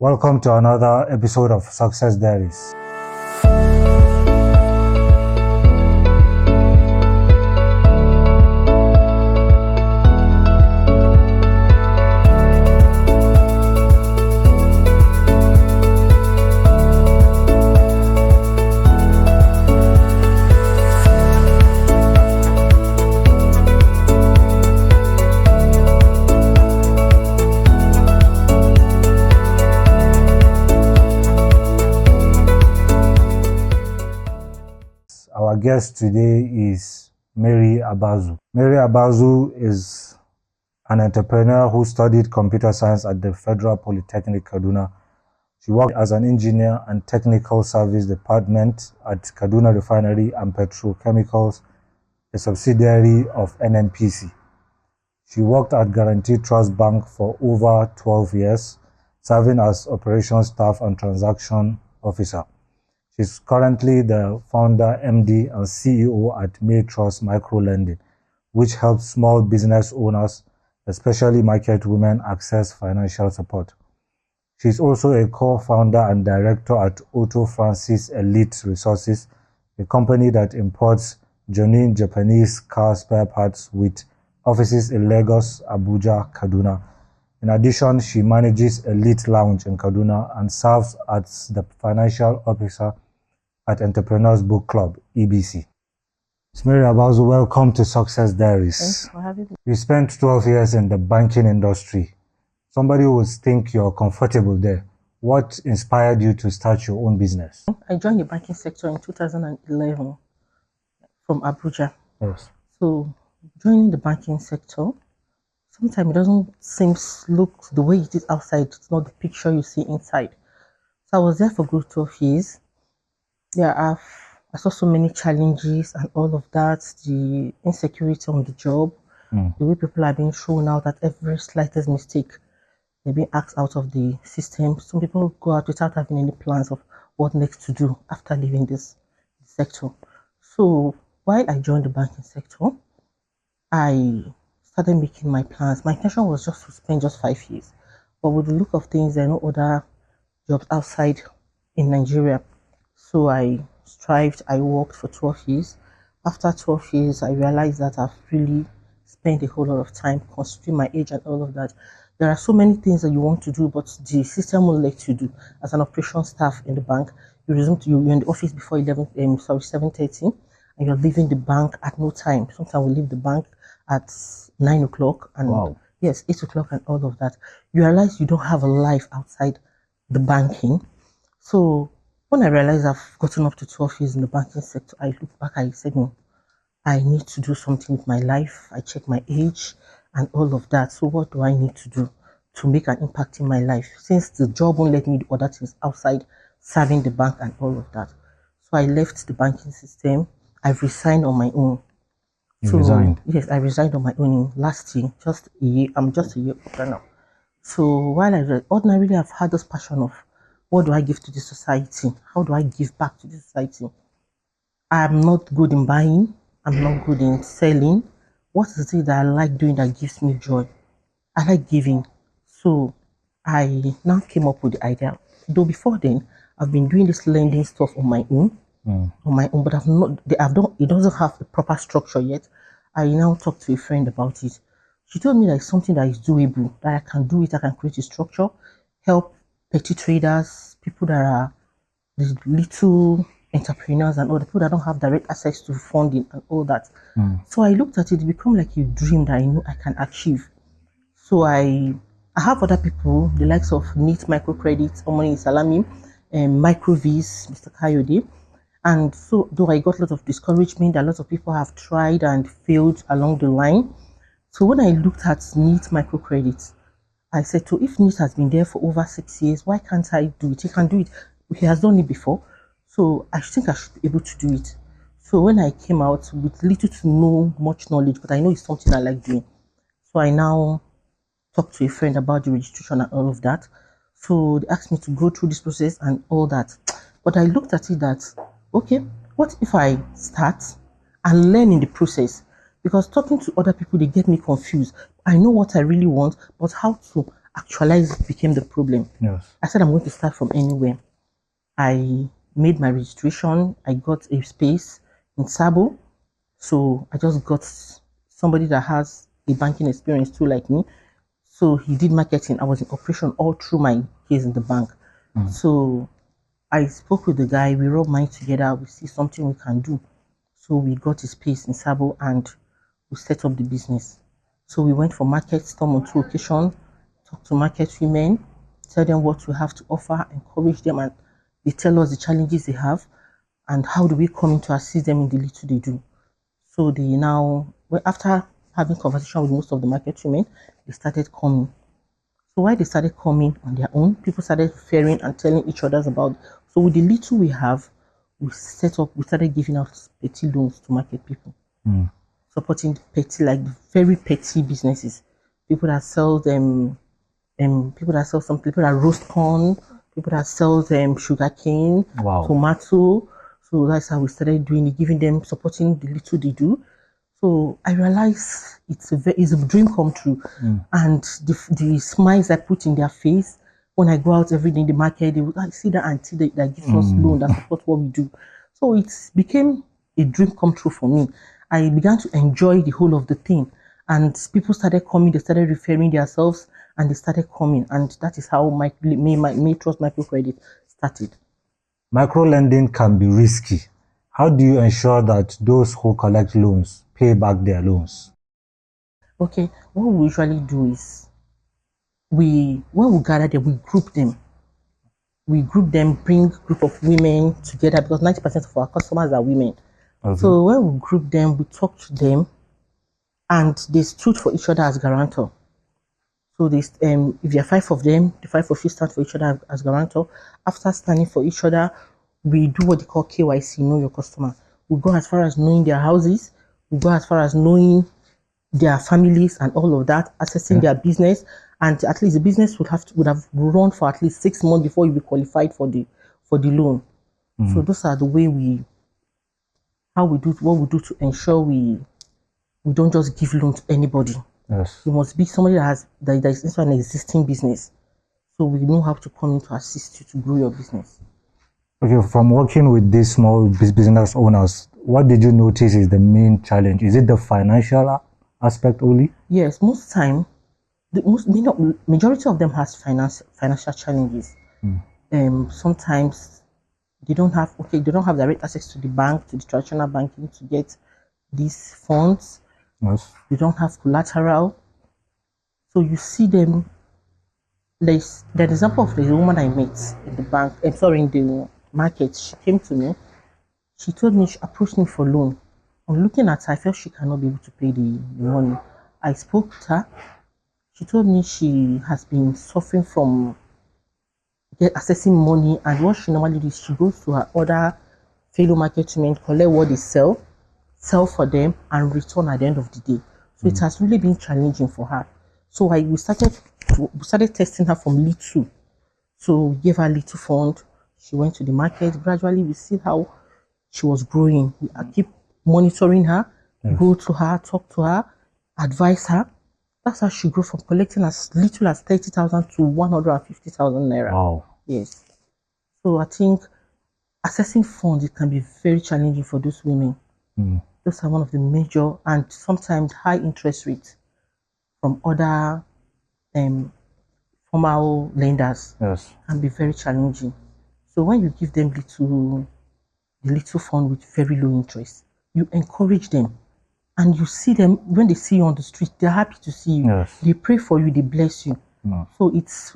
Welcome to another episode of Success Diaries. Our guest today is Mary Abazu. Mary Abazu is an entrepreneur who studied computer science at the Federal Polytechnic, Kaduna. She worked as an engineer and technical service department at Kaduna Refinery and Petrochemicals, a subsidiary of NNPC. She worked at Guarantee Trust Bank for over 12 years, serving as operations staff and transaction officer. She's currently the founder, MD, and CEO at Maytrust Micro Lending, which helps small business owners, especially market women, access financial support. She's also a co-founder and director at Auto Francis Elite Resources, a company that imports genuine Japanese car spare parts with offices in Lagos, Abuja, Kaduna. In addition, she manages Elite Lounge in Kaduna and serves as the financial officer at Entrepreneurs Book Club, EBC. Mary Abazu, welcome to Success Diaries. Thanks for having me. You spent 12 years in the banking industry. Somebody would think you're comfortable there. What inspired you to start your own business? I joined the banking sector in 2011 from Abuja. Yes. So joining the banking sector, sometimes it doesn't look the way it is outside. It's not the picture you see inside. So I was there for good 12 years. Yeah, I saw so many challenges and all of that, the insecurity on the job, the way people are being thrown out at every slightest mistake. They're being asked out of the system. Some people go out without having any plans of what next to do after leaving this sector. So while I joined the banking sector, I started making my plans. My intention was just to spend just 5 years. But with the look of things, there are no other jobs outside in Nigeria. So I strived, I worked for 12 years. After 12 years, I realized that I've really spent a whole lot of time considering my age and all of that. There are so many things that you want to do, but the system won't let you do. As an operations staff in the bank, you're in the office before 7:30, and you're leaving the bank at no time. Sometimes we leave the bank at 9 o'clock and Wow. yes, 8 o'clock and all of that. You realize you don't have a life outside the banking. So when I realized I've gotten up to 12 years in the banking sector, I looked back, I said, no, I need to do something with my life. I checked my age and all of that. So what do I need to do to make an impact in my life? Since the job won't let me do other things outside serving the bank and all of that. So I left the banking system. I've resigned on my own. You resigned? Yes, I resigned on my own last year, just a year. I'm just a year older now. So while ordinarily I've had this passion of what do I give to the society? How do I give back to the society? I'm not good in buying. I'm not good in selling. What is it that I like doing that gives me joy? I like giving. So I now came up with the idea. Though before then, I've been doing this lending stuff on my own, but it doesn't have a proper structure yet. I now talked to a friend about it. She told me that it's something that is doable, that I can do it, I can create a structure, help petty traders, people that are the little entrepreneurs and all the people that don't have direct access to funding and all that. So I looked at it become like a dream that I know I can achieve. So I have other people, the likes of Neat Microcredit, Omoni Salami, Microvis, Mr. Kayode. And so though I got a lot of discouragement, a lot of people have tried and failed along the line. So when I looked at Neat Microcredit, I said, so if Neat has been there for over 6 years, why can't I do it? He can do it. He has done it before. So I think I should be able to do it. So when I came out with little to no much knowledge, but I know it's something I like doing. So I now talked to a friend about the registration and all of that. So they asked me to go through this process and all that. But I looked at it that, okay, what if I start and learn in the process? Because talking to other people, they get me confused. I know what I really want, but how to actualize it became the problem. Yes. I said I'm going to start from anywhere. I made my registration. I got a space in Sabo. So I just got somebody that has a banking experience too, like me. So he did marketing. I was in operation all through my case in the bank. So I spoke with the guy. We rubbed minds together. We see something we can do. So we got a space in Sabo and we set up the business. So we went for market storm on 2 occasions, talk to market women, tell them what we have to offer, encourage them, and they tell us the challenges they have and how do we come in to assist them in the little they do. So they now, well, after having conversation with most of the market women, they started coming. So while they started coming on their own, people started referring and telling each other about. So with the little we have, we started giving out petty loans to market people, supporting the petty, like the very petty businesses, people that sell them, people that sell some, people that roast corn, people that sell them sugar cane, Wow. tomato. So that's how we started doing it, giving them, supporting the little they do. So I realized it's a dream come true. And the smiles I put in their face when I go out every day in the market, they would like, see that auntie that gives us loan, that supports what we do. So it became a dream come true for me. I began to enjoy the whole of the thing. And people started coming, they started referring themselves, and they started coming. And that is how my Maytrust Micro Credit started. Micro lending can be risky. How do you ensure that those who collect loans pay back their loans? Okay, what we usually do is when we gather them, we group them. We group them, bring group of women together because 90% of our customers are women. Okay. So when we group them, we talk to them, and they stood for each other as guarantor. So this, if there are 5 of them, the 5 of you stand for each other as guarantor. After standing for each other, we do what they call KYC, know your customer. We go as far as knowing their houses. We go as far as knowing their families and all of that, assessing their business, and at least the business would have run for at least 6 months before you be qualified for the loan. So those are the way we do what we do to ensure we don't just give loan to anybody. Yes. It must be somebody that is into an existing business. So we know how to come in to assist you to grow your business. Okay, from working with these small business owners, what did you notice is the main challenge? Is it the financial aspect only? Yes, most time, majority of them has financial challenges. Sometimes they don't have direct access to the bank, to the traditional banking to get these funds. Yes. They don't have collateral. So you see them. There's the example of the woman I met in the bank. I'm sorry, in the market. She came to me. She told me, she approached me for loan. On looking at her, I felt she cannot be able to pay the money. I spoke to her. She told me she has been suffering from accessing money, and what she normally does, she goes to her other fellow market women, collect what they sell for them, and return at the end of the day. So it has really been challenging for her. So we started testing her from little. So we gave her little fund. She went to the market. Gradually, we see how she was growing. I keep monitoring her, go to her, talk to her, advise her. That's how she grew from collecting as little as 30,000 to 150,000 naira. Wow. Yes. So I think accessing funds, it can be very challenging for those women. Those are one of the major and sometimes high interest rates from other formal lenders. Yes. Can be very challenging. So when you give them the little fund with very low interest, you encourage them, and you see them when they see you on the street, they're happy to see you. Yes. They pray for you, they bless you. So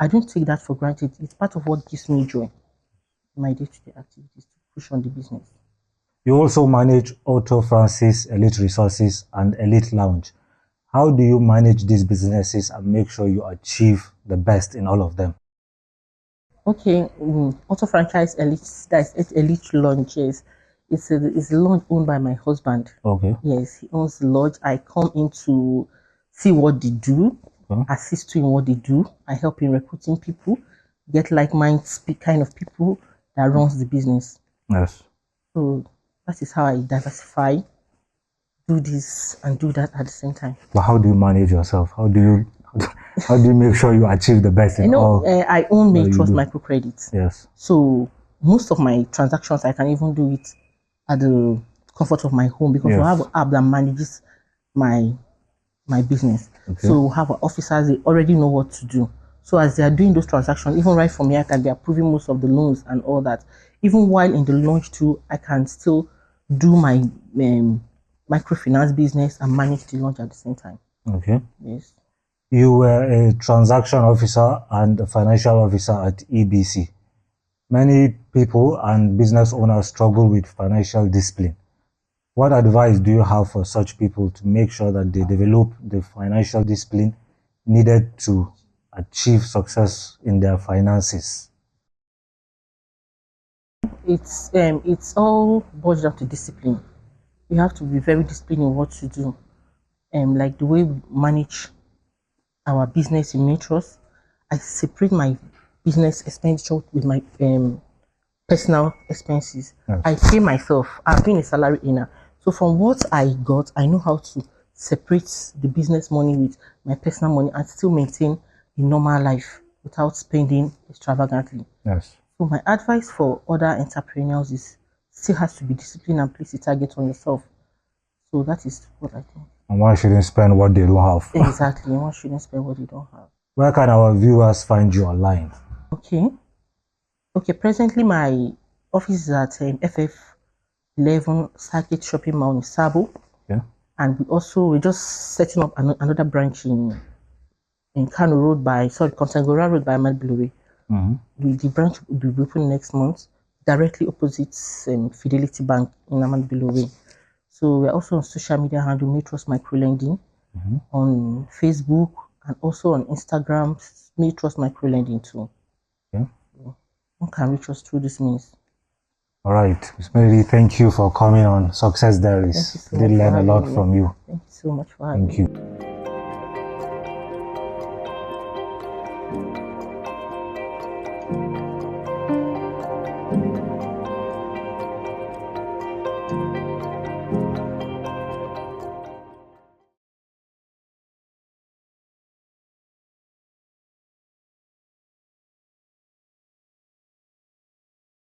I don't take that for granted. It's part of what gives me joy in my day-to-day activities to push on the business. You also manage Auto Francis, Elite Resources, and Elite Lounge. How do you manage these businesses and make sure you achieve the best in all of them? Okay, Auto Franchise Elite, that's Elite Lounge. Yes, it's a lounge owned by my husband. Okay. Yes, he owns the lodge. I come in to see what they do, assist in what they do. I help in recruiting people, get like-minded kind of people that runs the business. Yes. So that is how I diversify, do this and do that at the same time. But how do you manage yourself? How do How do you make sure you achieve the best in all? I own that you Maytrust do? Micro Credit. Yes. So most of my transactions, I can even do it at the comfort of my home because we Yes. have an app that manages my business. Okay. So we have our officers, they already know what to do. So as they are doing those transactions, even right from here, I can be approving most of the loans and all that. Even while in the launch too, I can still do my microfinance business and manage the launch at the same time. Okay. Yes. You were a transaction officer and a financial officer at EBC. Many people and business owners struggle with financial discipline. What advice do you have for such people to make sure that they develop the financial discipline needed to achieve success in their finances? It's all boils down to discipline. You have to be very disciplined in what you do. Like the way we manage our business in Maytrust, I separate my business expenditure with my personal expenses. Yes. I pay myself. I've been a salary earner. So from what I got, I know how to separate the business money with my personal money and still maintain a normal life without spending extravagantly. Yes. So my advice for other entrepreneurs is still has to be disciplined and place a target on yourself. So that is what I think. And one shouldn't spend what they don't have. Exactly. One shouldn't spend what you don't have. Where can our viewers find you online? Okay. Okay. Presently, my office is at FF 11 Circuit Shopping Mall in Sabo. Yeah. And we're just setting up another branch in Kano Road Kontagora Road by Ahmad Bilore. The branch will be open next month, directly opposite Fidelity Bank in Ahmad Bilore. So we're also on social media handle Maytrust Micro Lending, on Facebook and also on Instagram, Maytrust Micro Lending too. Yeah. One can reach us through this means. All right, Ms. Mary, thank you for coming on Success Diaries. Thank you so Did much learn for a lot having me. from you. Thank you so much for having me. Thank you.